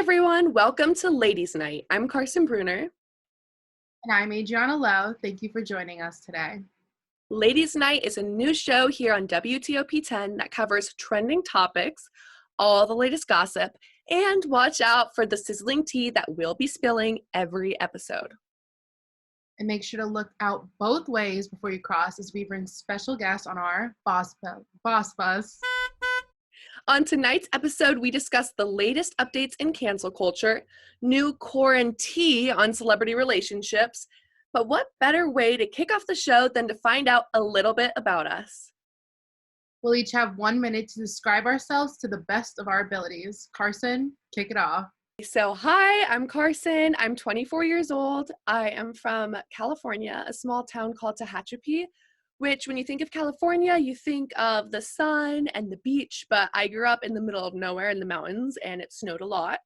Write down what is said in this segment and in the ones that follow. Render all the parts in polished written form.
everyone, welcome to Ladies Night. I'm Carson Bruner. And I'm Adriana Lowe. Thank you for joining us today. Ladies Night is a new show here on WTOP 10 that covers trending topics, all the latest gossip, and watch out for the sizzling tea that we'll be spilling every episode. And make sure to look out both ways before you cross as we bring special guests on our Boss Buzz. On tonight's episode, we discuss the latest updates in cancel culture, new quarantine on celebrity relationships, but what better way to kick off the show than to find out a little bit about us? We'll each have 1 minute to describe ourselves to the best of our abilities. Carson, kick it off. So, hi, I'm Carson. I'm 24 years old. I am from California, a small town called Tehachapi, which when you think of California, you think of the sun and the beach, but I grew up in the middle of nowhere in the mountains and it snowed a lot.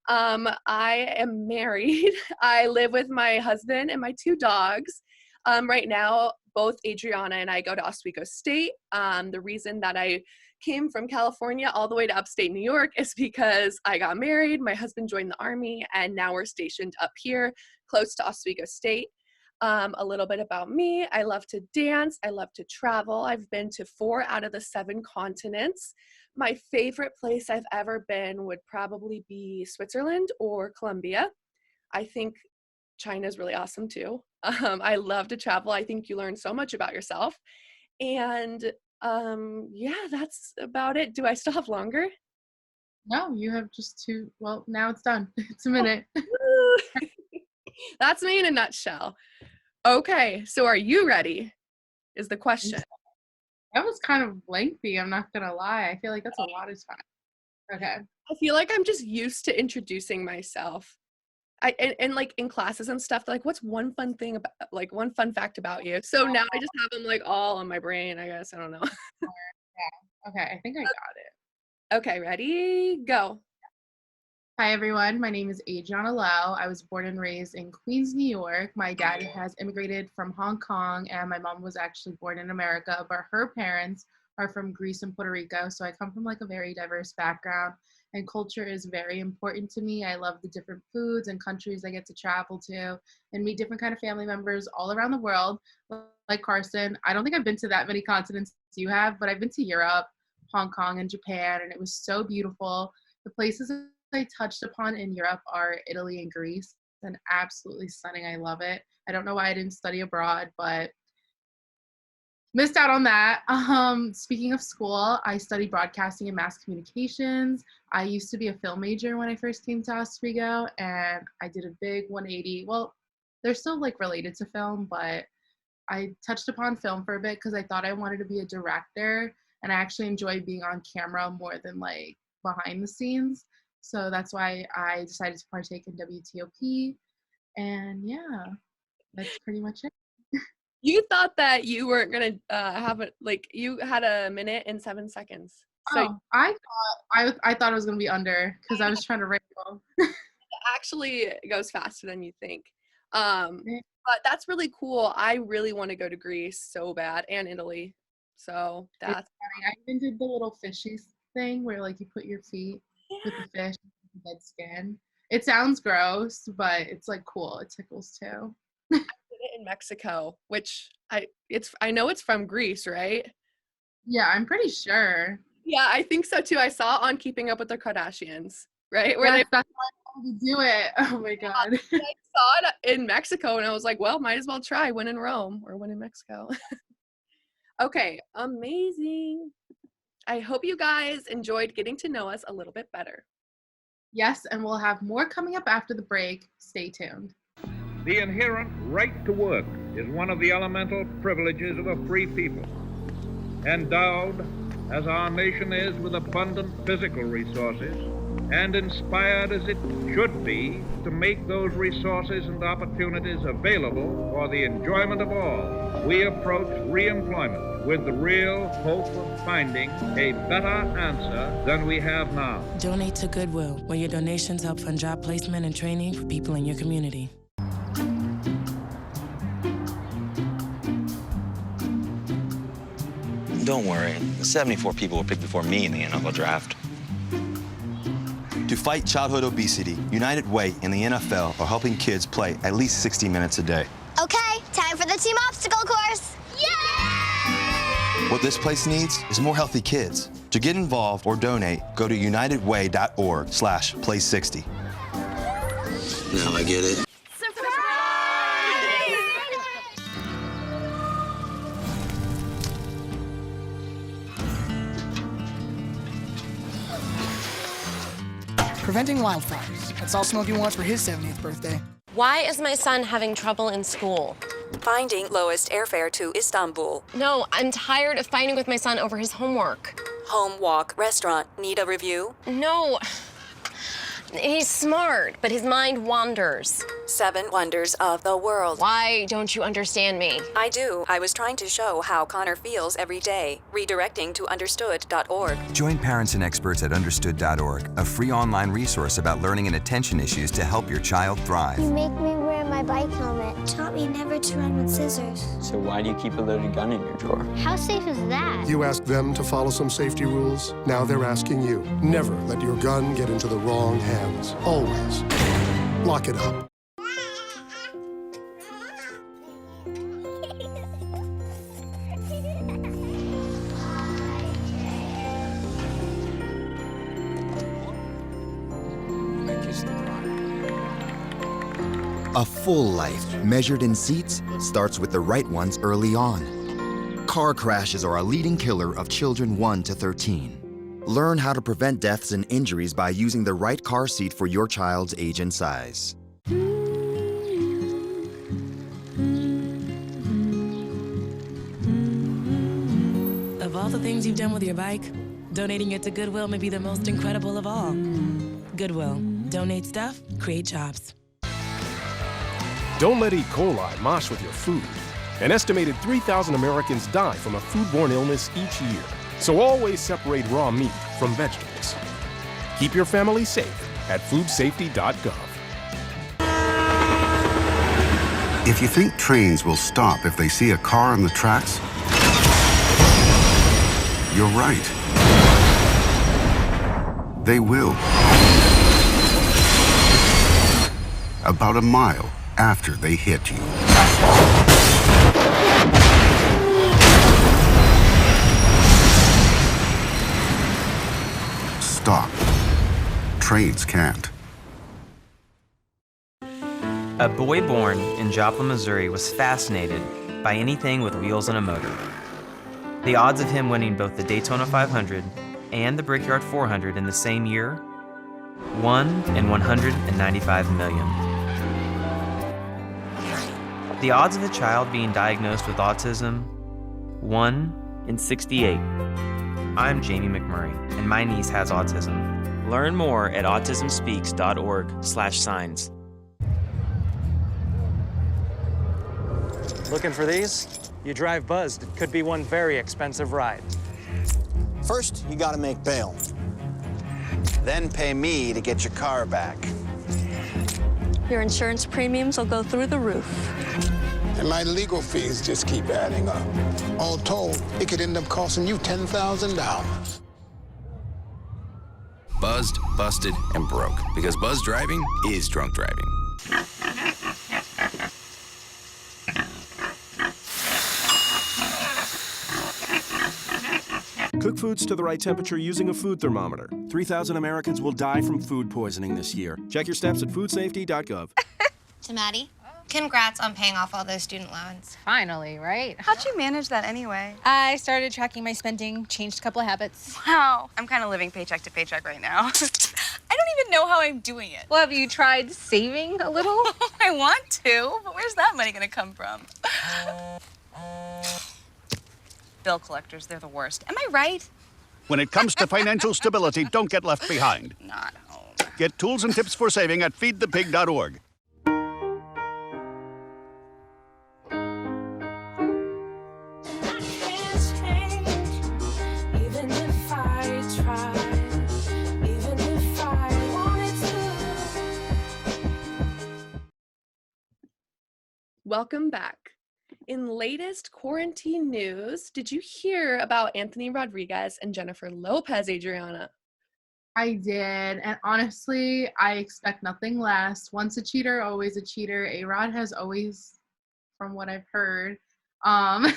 I am married. I live with my husband and my two dogs. Right now, both Adriana and I go to Oswego State. The reason that I came from California all the way to upstate New York is because I got married, my husband joined the Army, and now we're stationed up here close to Oswego State. A little bit about me. I love to dance. I love to travel. I've been to 4 out of the 7 continents. My favorite place I've ever been would probably be Switzerland or Colombia. I think China is really awesome too. I love to travel. I think you learn so much about yourself. And yeah, that's about it. Do I still have longer? No, you have just 2. Well, now it's done. It's a minute. That's me in a nutshell. Okay, so are you ready? Is the question. That was kind of lengthy, I'm not going to lie. I feel like that's a lot of time. Okay. I feel like I'm just used to introducing myself. And like in classes and stuff, like what's one fun thing about, like one fun fact about you? So now I just have them like all on my brain, I guess. I don't know. Yeah. Okay, I think I got it. Okay, ready? Go. Hi, everyone. My name is Adriana Lowe. I was born and raised in Queens, New York. My dad has immigrated from Hong Kong, and my mom was actually born in America, but her parents are from Greece and Puerto Rico. So I come from like a very diverse background, and culture is very important to me. I love the different foods and countries I get to travel to and meet different kind of family members all around the world. Like Carson, I don't think I've been to that many continents as you have, but I've been to Europe, Hong Kong, and Japan, and it was so beautiful. The places I touched upon in Europe are Italy and Greece, and absolutely stunning. I love it. I don't know why I didn't study abroad, but missed out on that. Speaking of school, I studied broadcasting and mass communications. I used to be a film major when I first came to Oswego, and I did a big 180. Well, they're still like related to film, but I touched upon film for a bit because I thought I wanted to be a director, and I actually enjoy being on camera more than like behind the scenes. So that's why I decided to partake in WTOP. And yeah, that's pretty much it. You thought that you weren't going to have it, like you had a minute and 7 seconds. So I thought it was going to be under because I was trying to ramble. It actually goes faster than you think. But that's really cool. I really want to go to Greece so bad, and Italy. So that's funny. I even did the little fishy thing where like you put your feet with the fish with the dead skin. It sounds gross, but it's like cool. It tickles too. I did it in Mexico, which I know it's from Greece, right? Yeah, I'm pretty sure. Yeah, I think so too. I saw on Keeping Up with the Kardashians, right? Where that's why I wanted to do it. Oh my god. I saw it in Mexico and I was like, well, might as well try. When in Rome or when in Mexico. Okay, amazing. I hope you guys enjoyed getting to know us a little bit better. Yes, and we'll have more coming up after the break. Stay tuned. The inherent right to work is one of the elemental privileges of a free people. Endowed, as our nation is, with abundant physical resources, and inspired as it should be to make those resources and opportunities available for the enjoyment of all, we approach reemployment with the real hope of finding a better answer than we have now. Donate to Goodwill, where your donations help fund job placement and training for people in your community. Don't worry, the 74 people were picked before me in the NFL draft. To fight childhood obesity, United Way and the NFL are helping kids play at least 60 minutes a day. Okay, time for the team obstacle course. Yay! What this place needs is more healthy kids. To get involved or donate, go to unitedway.org/play60. Now I get it. Preventing wildfires. That's all Smokey wants for his 70th birthday. Why is my son having trouble in school? Finding lowest airfare to Istanbul. No, I'm tired of fighting with my son over his homework. Home Walk Restaurant. Need a review? No. He's smart, but his mind wanders. 7 Wonders of the World. Why don't you understand me? I do. I was trying to show how Connor feels every day. Redirecting to understood.org. Join parents and experts at understood.org, a free online resource about learning and attention issues to help your child thrive. You make me wear my bike helmet. Taught me never to run with scissors. So why do you keep a loaded gun in your drawer? How safe is that? You asked them to follow some safety rules. Now they're asking you. Never let your gun get into the wrong hands. Always. Lock it up. A full life, measured in seats, starts with the right ones early on. Car crashes are a leading killer of children 1 to 13. Learn how to prevent deaths and injuries by using the right car seat for your child's age and size. Of all the things you've done with your bike, donating it to Goodwill may be the most incredible of all. Goodwill. Donate stuff, create jobs. Don't let E. coli mosh with your food. An estimated 3,000 Americans die from a foodborne illness each year. So always separate raw meat from vegetables. Keep your family safe at foodsafety.gov. If you think trains will stop if they see a car on the tracks, you're right. They will. About a mile after they hit you. Stop. Trains can't. A boy born in Joplin, Missouri was fascinated by anything with wheels and a motor. The odds of him winning both the Daytona 500 and the Brickyard 400 in the same year? 1 in 195 million. The odds of a child being diagnosed with autism? 1 in 68. I'm Jamie McMurray, and my niece has autism. Learn more at autismspeaks.org/signs. Looking for these? You drive Buzzed. It could be one very expensive ride. First, you gotta make bail. Then pay me to get your car back. Your insurance premiums will go through the roof. And my legal fees just keep adding up. All told, it could end up costing you $10,000. Buzzed, busted, and broke. Because buzz driving is drunk driving. Cook foods to the right temperature using a food thermometer. 3,000 Americans will die from food poisoning this year. Check your steps at foodsafety.gov. To Maddie, congrats on paying off all those student loans. Finally, right? How'd you manage that anyway? I started tracking my spending, changed a couple of habits. Wow, I'm kind of living paycheck to paycheck right now. I don't even know how I'm doing it. Well, have you tried saving a little? I want to, but where's that money gonna come from? Bill collectors, they're the worst. Am I right? When it comes to financial stability, don't get left behind. Not home. Get tools and tips for saving at feedthepig.org. Welcome back. In latest quarantine news, did you hear about Anthony Rodriguez and Jennifer Lopez, Adriana? I did, and honestly, I expect nothing less. Once a cheater, always a cheater. A-Rod has always, from what I've heard, um,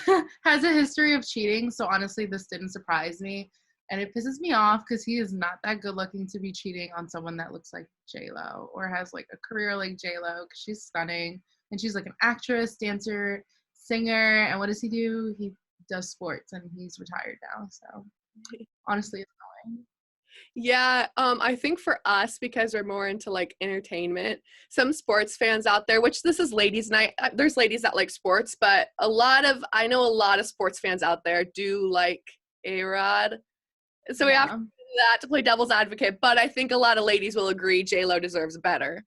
has a history of cheating, so honestly, this didn't surprise me, and it pisses me off because he is not that good looking to be cheating on someone that looks like J-Lo or has, like, a career like J-Lo, because she's stunning, and she's, like, an actress, dancer, singer, and what does he do? He does sports, and he's retired now, so honestly, it's annoying. Yeah, I think for us, because we're more into like entertainment, some sports fans out there, which this is ladies' night, there's ladies that like sports, but I know a lot of sports fans out there do like A-Rod. So we have to do that to play devil's advocate, but I think a lot of ladies will agree J-Lo deserves better.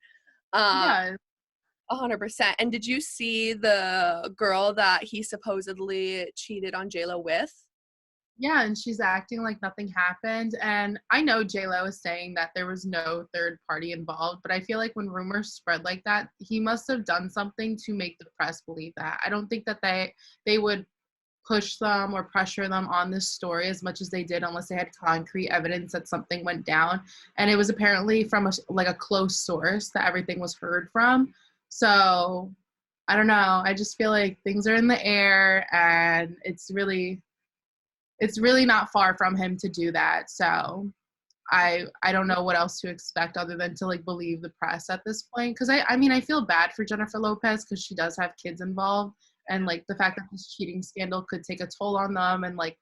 Yeah. 100%. And did you see the girl that he supposedly cheated on J-Lo with? Yeah, and she's acting like nothing happened. And I know J-Lo is saying that there was no third party involved, but I feel like when rumors spread like that, he must have done something to make the press believe that. I don't think that they would push them or pressure them on this story as much as they did unless they had concrete evidence that something went down. And it was apparently from a close source that everything was heard from. So I don't know. I just feel like things are in the air, and it's really not far from him to do that. So I don't know what else to expect other than to like believe the press at this point. Cause I mean, I feel bad for Jennifer Lopez because she does have kids involved, and like the fact that this cheating scandal could take a toll on them, and like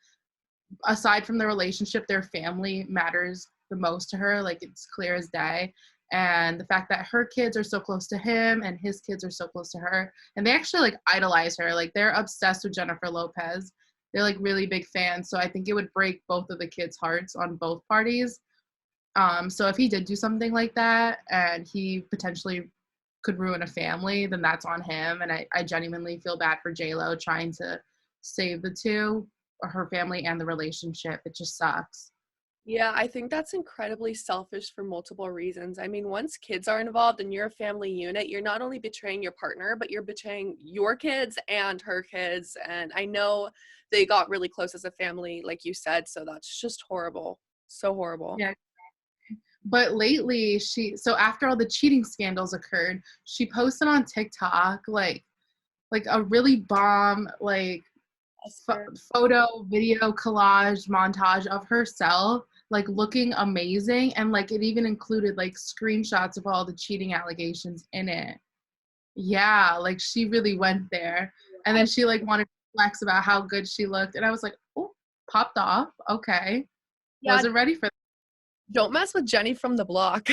aside from the relationship, their family matters the most to her. Like it's clear as day. And the fact that her kids are so close to him and his kids are so close to her, and they actually like idolize her. Like they're obsessed with Jennifer Lopez. They're like really big fans. So I think it would break both of the kids' hearts on both parties. So if he did do something like that and he potentially could ruin a family, then that's on him. And I genuinely feel bad for J-Lo trying to save the two, or her family and the relationship. It just sucks. Yeah, I think that's incredibly selfish for multiple reasons. I mean, once kids are involved and you're a family unit, you're not only betraying your partner, but you're betraying your kids and her kids. And I know they got really close as a family, like you said, so that's just horrible. So horrible. Yeah. But lately, so after all the cheating scandals occurred, she posted on TikTok like a really bomb like photo, video collage montage of herself like looking amazing, and like it even included like screenshots of all the cheating allegations in it. Yeah, like she really went there, and then she like wanted to flex about how good she looked, and I was like, oh, popped off. Okay, Yeah. wasn't ready for that. Don't mess with Jenny from the block.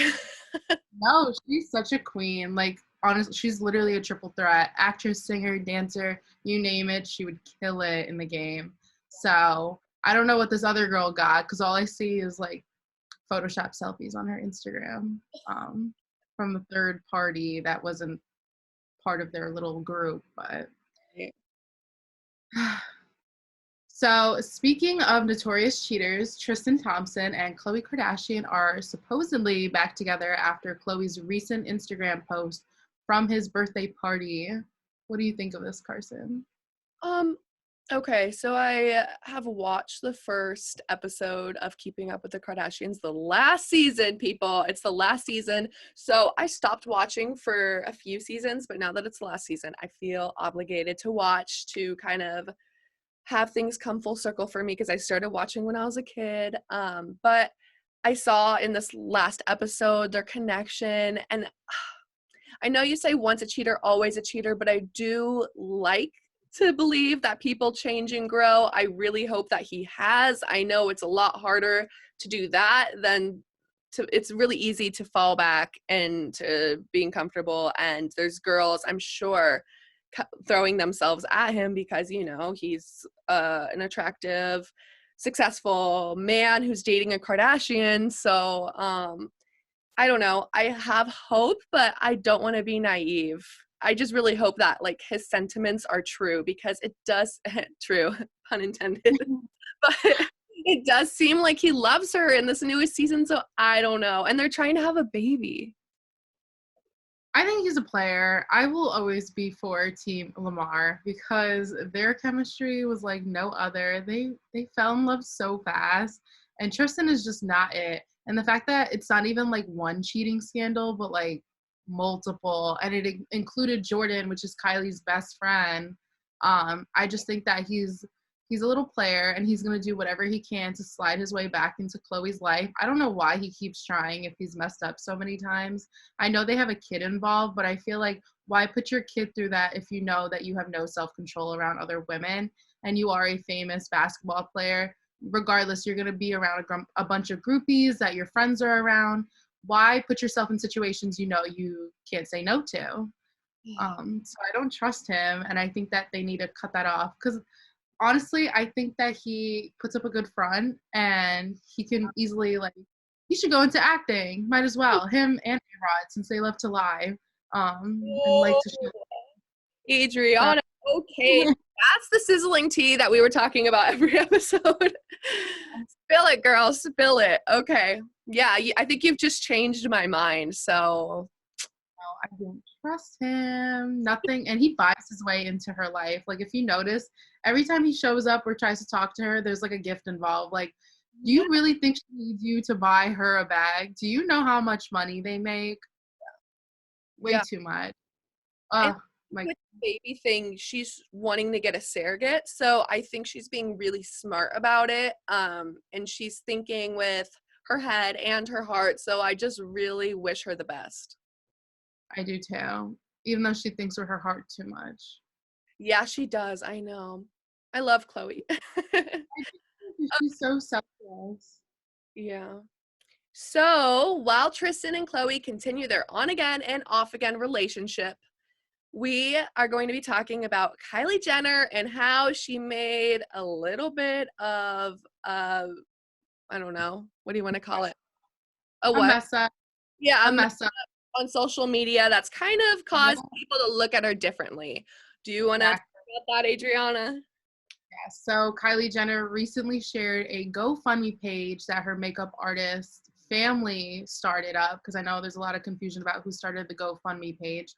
No, she's such a queen. Like honestly, she's literally a triple threat: actress, singer, dancer, you name it, she would kill it in the game. So I don't know what this other girl got, because all I see is like Photoshop selfies on her Instagram from the third party that wasn't part of their little group. But so speaking of notorious cheaters, Tristan Thompson and Khloe Kardashian are supposedly back together after Khloe's recent Instagram post from his birthday party. What do you think of this, Carson? Okay, so I have watched the first episode of Keeping Up with the Kardashians, the last season, people. It's the last season. So I stopped watching for a few seasons, but now that it's the last season, I feel obligated to watch to kind of have things come full circle for me, because I started watching when I was a kid. But I saw in this last episode their connection, and I know you say once a cheater, always a cheater, but I do like to believe that people change and grow. I really hope that he has. I know it's a lot harder to do that than it's really easy to fall back into being comfortable. And there's girls, I'm sure, throwing themselves at him because, you know, he's an attractive, successful man who's dating a Kardashian. So I don't know. I have hope, but I don't want to be naive. I just really hope that like his sentiments are true, because it does true, pun intended, but it does seem like he loves her in this newest season. So I don't know. And they're trying to have a baby. I think he's a player. I will always be for Team Lamar because their chemistry was like no other. They fell in love so fast, and Tristan is just not it. And the fact that it's not even like one cheating scandal, but like multiple, and it included Jordan, which is Kylie's best friend. I just think that he's a little player, and he's going to do whatever he can to slide his way back into Khloe's life. I don't know why he keeps trying if he's messed up so many times. I know they have a kid involved, but I feel like why put your kid through that if you know that you have no self-control around other women and you are a famous basketball player? Regardless, you're going to be around a bunch of groupies that your friends are around. Why put yourself in situations you know you can't say no to? So I don't trust him, and I think that they need to cut that off, because honestly, I think that he puts up a good front, and he can easily, like, he should go into acting. Might as well. Him and A-Rod, since they love to lie, and like to show. Adriana, okay. That's the sizzling tea that we were talking about every episode. Spill it, girl. Spill it. Okay. Yeah, I think you've just changed my mind, so. No, I don't trust him. Nothing. And he buys his way into her life. Like, if you notice, every time he shows up or tries to talk to her, there's like a gift involved. Like, do you really think she needs you to buy her a bag? Do you know how much money they make? Way too much. With the baby thing, she's wanting to get a surrogate, so I think she's being really smart about it, and she's thinking with her head and her heart, so I just really wish her the best. I do too, even though she thinks with her heart too much. Yeah, she does. I know. I love Khloe. She's so selfless. Yeah. So while Tristan and Khloe continue their on-again and off-again relationship, we are going to be talking about Kylie Jenner and how she made a little bit of, I don't know, what do you want to call it? A mess up. Yeah, a mess up on social media that's kind of caused people to look at her differently. Do you want to talk about that, Adriana? Yeah, so Kylie Jenner recently shared a GoFundMe page that her makeup artist family started up, because I know there's a lot of confusion about who started the GoFundMe page.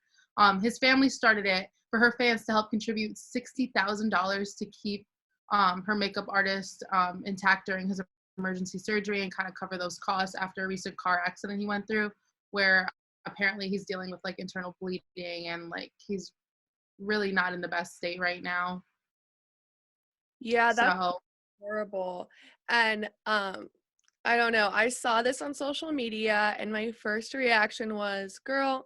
His family started it for her fans to help contribute $60,000 to keep her makeup artist intact during his emergency surgery and kind of cover those costs after a recent car accident he went through, where apparently he's dealing with like internal bleeding and like he's really not in the best state right now. Yeah, that's horrible. And I don't know, I saw this on social media and my first reaction was, girl,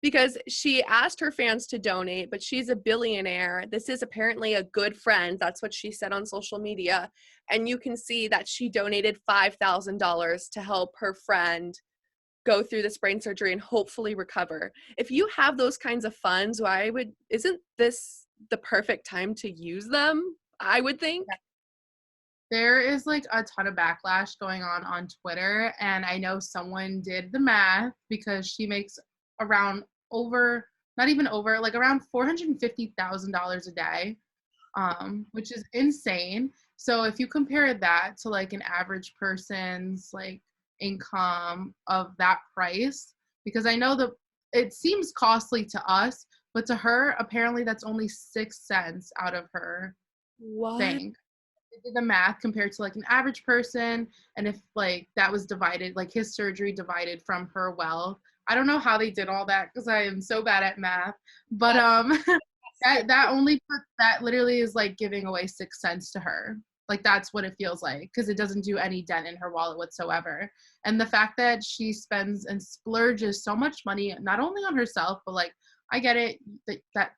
because she asked her fans to donate, but she's a billionaire. This is apparently a good friend. That's what she said on social media. And you can see that she donated $5,000 to help her friend go through this brain surgery and hopefully recover. If you have those kinds of funds, isn't this the perfect time to use them? I would think. There is like a ton of backlash going on Twitter, and I know someone did the math because she makes around around $450,000 a day, which is insane. So if you compare that to like an average person's like income of that price, because I know that it seems costly to us, but to her, apparently that's only 6 cents out of her thing. They did the math compared to like an average person, and if like that was divided, like his surgery divided from her wealth. I don't know how they did all that because I am so bad at math, but that literally is like giving away 6 cents to her. Like that's what it feels like, because it doesn't do any dent in her wallet whatsoever. And the fact that she spends and splurges so much money, not only on herself, but like, I get it,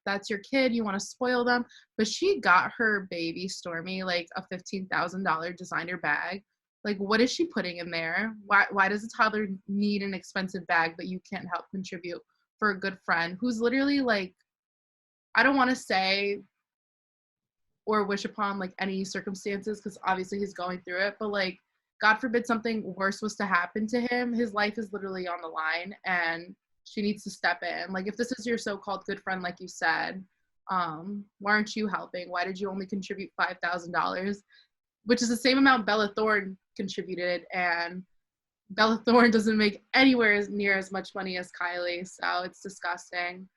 that's your kid, you want to spoil them, but she got her baby Stormy like a $15,000 designer bag. Like, what is she putting in there? Why does a toddler need an expensive bag, but you can't help contribute for a good friend who's literally like, I don't want to say or wish upon like any circumstances, because obviously he's going through it, but like, God forbid something worse was to happen to him, his life is literally on the line, and she needs to step in. Like, if this is your so-called good friend, like you said, why aren't you helping? Why did you only contribute $5,000, which is the same amount Bella Thorne contributed, and Bella Thorne doesn't make anywhere near as much money as Kylie, so it's disgusting.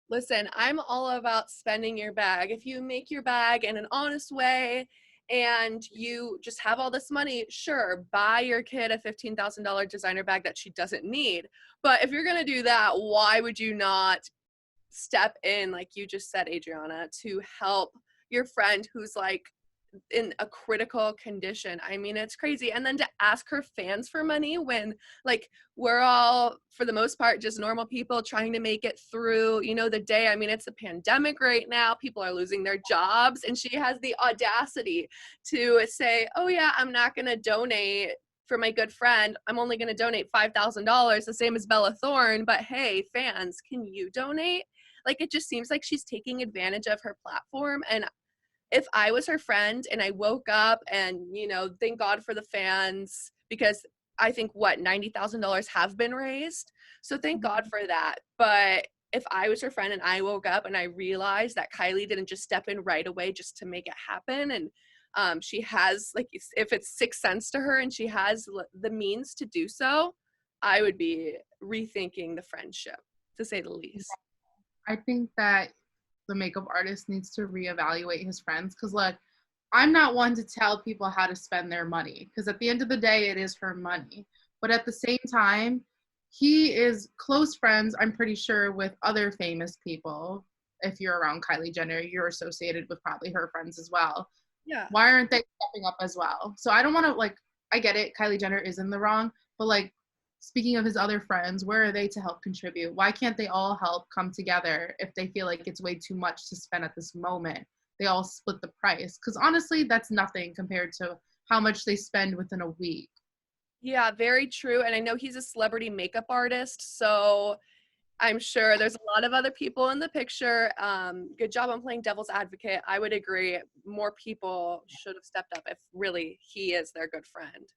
Listen, I'm all about spending your bag. If you make your bag in an honest way and you just have all this money, sure, buy your kid a $15,000 designer bag that she doesn't need. But if you're going to do that, why would you not step in, like you just said, Adriana, to help your friend who's like in a critical condition? I mean, it's crazy. And then to ask her fans for money when like we're all, for the most part, just normal people trying to make it through, you know, the day. I mean, it's a pandemic right now. People are losing their jobs. And she has the audacity to say, oh yeah, I'm not going to donate for my good friend. I'm only going to donate $5,000, the same as Bella Thorne. But hey, fans, can you donate? Like, it just seems like she's taking advantage of her platform. And if I was her friend and I woke up and, you know, thank God for the fans, because I think $90,000 have been raised. So thank God for that. But if I was her friend and I woke up and I realized that Kylie didn't just step in right away just to make it happen, and she has, like, if it's 6 cents to her and she has the means to do so, I would be rethinking the friendship, to say the least. I think that the makeup artist needs to reevaluate his friends, because look, I'm not one to tell people how to spend their money, because at the end of the day, it is her money. But at the same time, he is close friends, I'm pretty sure, with other famous people. If you're around Kylie Jenner, you're associated with probably her friends as well. Yeah. Why aren't they stepping up as well? So I don't want to, like, I get it, Kylie Jenner is in the wrong, but like, speaking of his other friends, where are they to help contribute? Why can't they all help come together if they feel like it's way too much to spend at this moment? They all split the price. Because honestly, that's nothing compared to how much they spend within a week. Yeah, very true. And I know he's a celebrity makeup artist, so I'm sure there's a lot of other people in the picture. Good job on playing devil's advocate. I would agree. More people should have stepped up if really he is their good friend.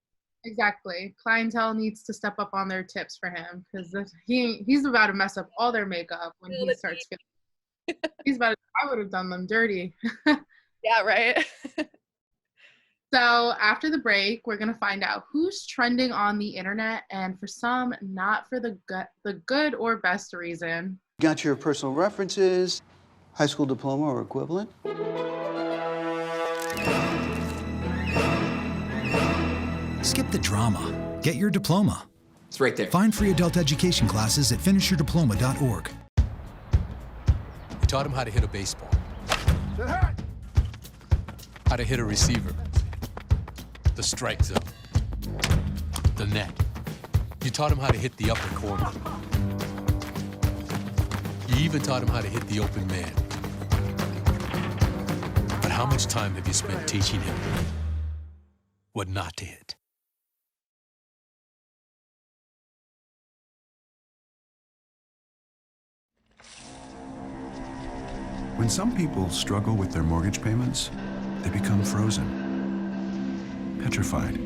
Exactly. Clientele needs to step up on their tips for him, because he's about to mess up all their makeup when he starts feeling. He's about to, I would have done them dirty. Yeah, right. So after the break, we're going to find out who's trending on the internet, and for some, not for the good or best reason. Got your personal references, high school diploma or equivalent? Skip the drama. Get your diploma. It's right there. Find free adult education classes at finishyourdiploma.org. We taught him how to hit a baseball, how to hit a receiver, the strike zone, the net. You taught him how to hit the upper corner. You even taught him how to hit the open man. But how much time have you spent teaching him what not to hit? When some people struggle with their mortgage payments, they become frozen, petrified.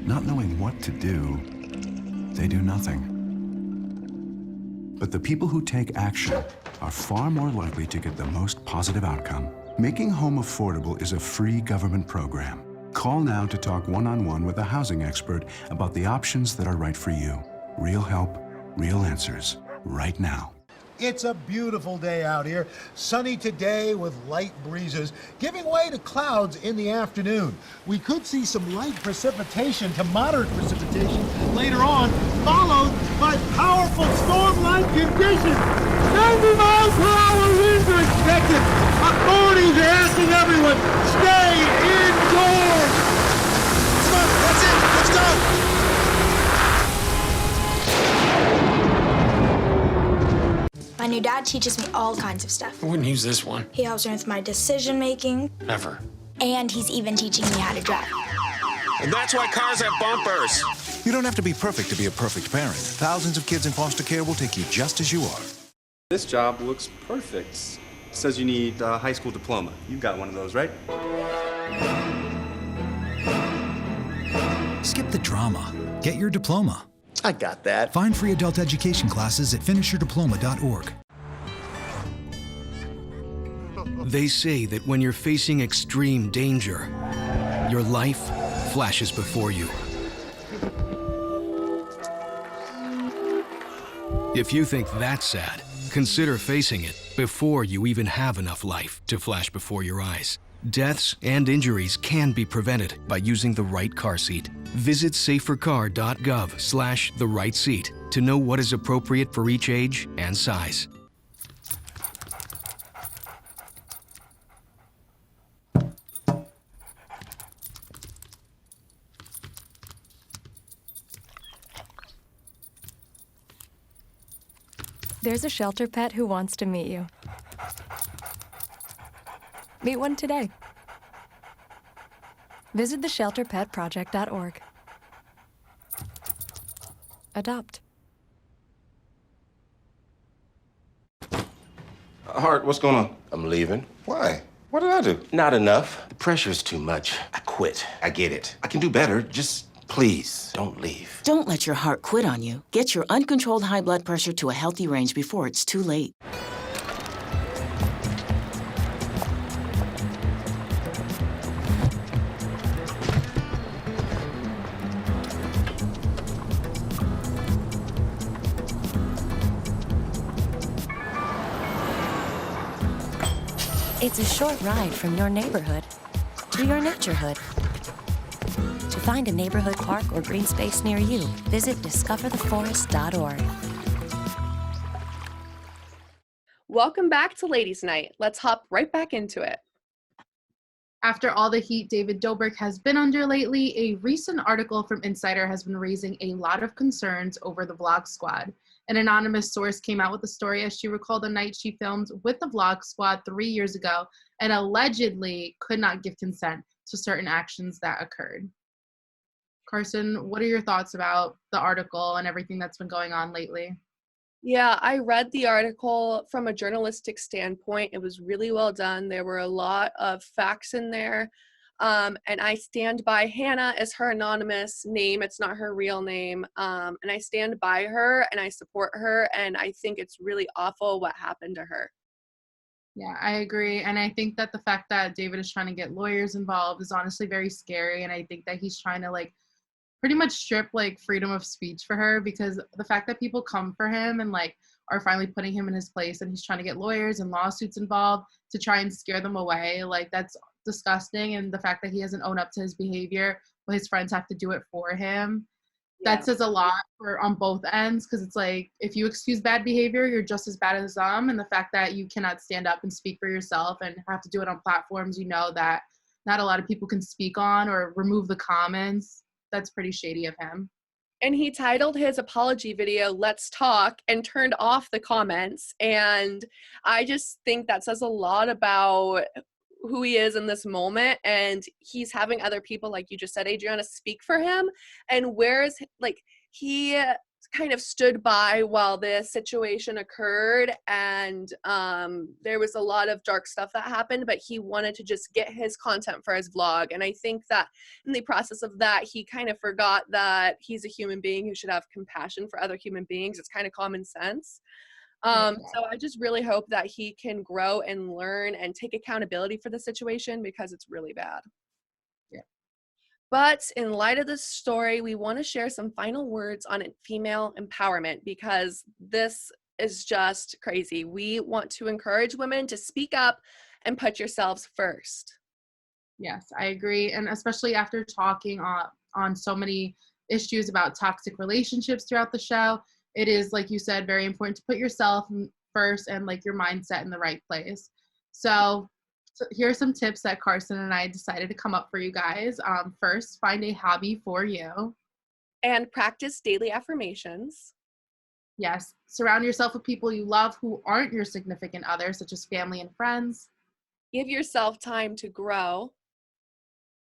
Not knowing what to do, they do nothing. But the people who take action are far more likely to get the most positive outcome. Making Home Affordable is a free government program. Call now to talk one-on-one with a housing expert about the options that are right for you. Real help, real answers, right now. It's a beautiful day out here. Sunny today with light breezes, giving way to clouds in the afternoon. We could see some light precipitation to moderate precipitation later on, followed by powerful storm-like conditions. 90 miles per hour winds are expected. Authorities are asking everyone, stay indoors. Come on, that's it. Let's go. My new dad teaches me all kinds of stuff. I wouldn't use this one. He helps me with my decision making. Never. And he's even teaching me how to drive. And that's why cars have bumpers. You don't have to be perfect to be a perfect parent. Thousands of kids in foster care will take you just as you are. This job looks perfect. It says you need a high school diploma. You've got one of those, right? Skip the drama. Get your diploma. I got that. Find free adult education classes at finishyourdiploma.org. They say that when you're facing extreme danger, your life flashes before you. If you think that's sad, consider facing it before you even have enough life to flash before your eyes. Deaths and injuries can be prevented by using the right car seat. Visit safercar.gov/the-right-seat to know what is appropriate for each age and size. There's a shelter pet who wants to meet you. Meet one today. Visit theshelterpetproject.org. Adopt. Hart, what's going on? I'm leaving. Why? What did I do? Not enough. The pressure's too much. I quit. I get it. I can do better. Just please, don't leave. Don't let your heart quit on you. Get your uncontrolled high blood pressure to a healthy range before it's too late. It's a short ride from your neighborhood to your naturehood. To find a neighborhood park or green space near you, visit discovertheforest.org. Welcome back to Ladies Night. Let's hop right back into it. After all the heat David Dobrik has been under lately, a recent article from Insider has been raising a lot of concerns over the Vlog Squad. An anonymous source came out with the story as she recalled a night she filmed with the Vlog Squad 3 years ago and allegedly could not give consent to certain actions that occurred. Carson, what are your thoughts about the article and everything that's been going on lately? Yeah, I read the article from a journalistic standpoint. It was really well done. There were a lot of facts in there. And I stand by Hannah as her anonymous name. It's not her real name. And I stand by her and I support her. And I think it's really awful what happened to her. Yeah, I agree. And I think that the fact that David is trying to get lawyers involved is honestly very scary. And I think that he's trying to pretty much strip freedom of speech for her, because the fact that people come for him and are finally putting him in his place and he's trying to get lawyers and lawsuits involved to try and scare them away, that's disgusting. And the fact that he doesn't own up to his behavior, but his friends have to do it for him, that says a lot on both ends, because it's if you excuse bad behavior, you're just as bad as them. And the fact that you cannot stand up and speak for yourself and have to do it on platforms that not a lot of people can speak on, or remove the comments, that's pretty shady of him. And he titled his apology video, "Let's Talk," and turned off the comments. And I just think that says a lot about who he is in this moment. And he's having other people, like you just said, Adriana, speak for him. And whereas he kind of stood by while the situation occurred, and there was a lot of dark stuff that happened, but he wanted to just get his content for his vlog. And I think that in the process of that, he kind of forgot that he's a human being who should have compassion for other human beings. It's kind of common sense. So I just really hope that he can grow and learn and take accountability for the situation, because it's really bad. But in light of this story, we want to share some final words on female empowerment, because this is just crazy. We want to encourage women to speak up and put yourselves first. Yes, I agree. And especially after talking on so many issues about toxic relationships throughout the show, it is, like you said, very important to put yourself first and your mindset in the right place. So here are some tips that Carson and I decided to come up for you guys. First, find a hobby for you. And practice daily affirmations. Yes. Surround yourself with people you love who aren't your significant other, such as family and friends. Give yourself time to grow.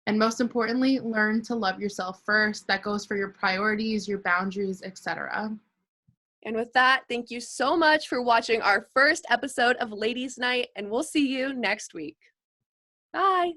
And most importantly, learn to love yourself first. That goes for your priorities, your boundaries, etc. And with that, thank you so much for watching our first episode of Ladies Night, and we'll see you next week. Bye.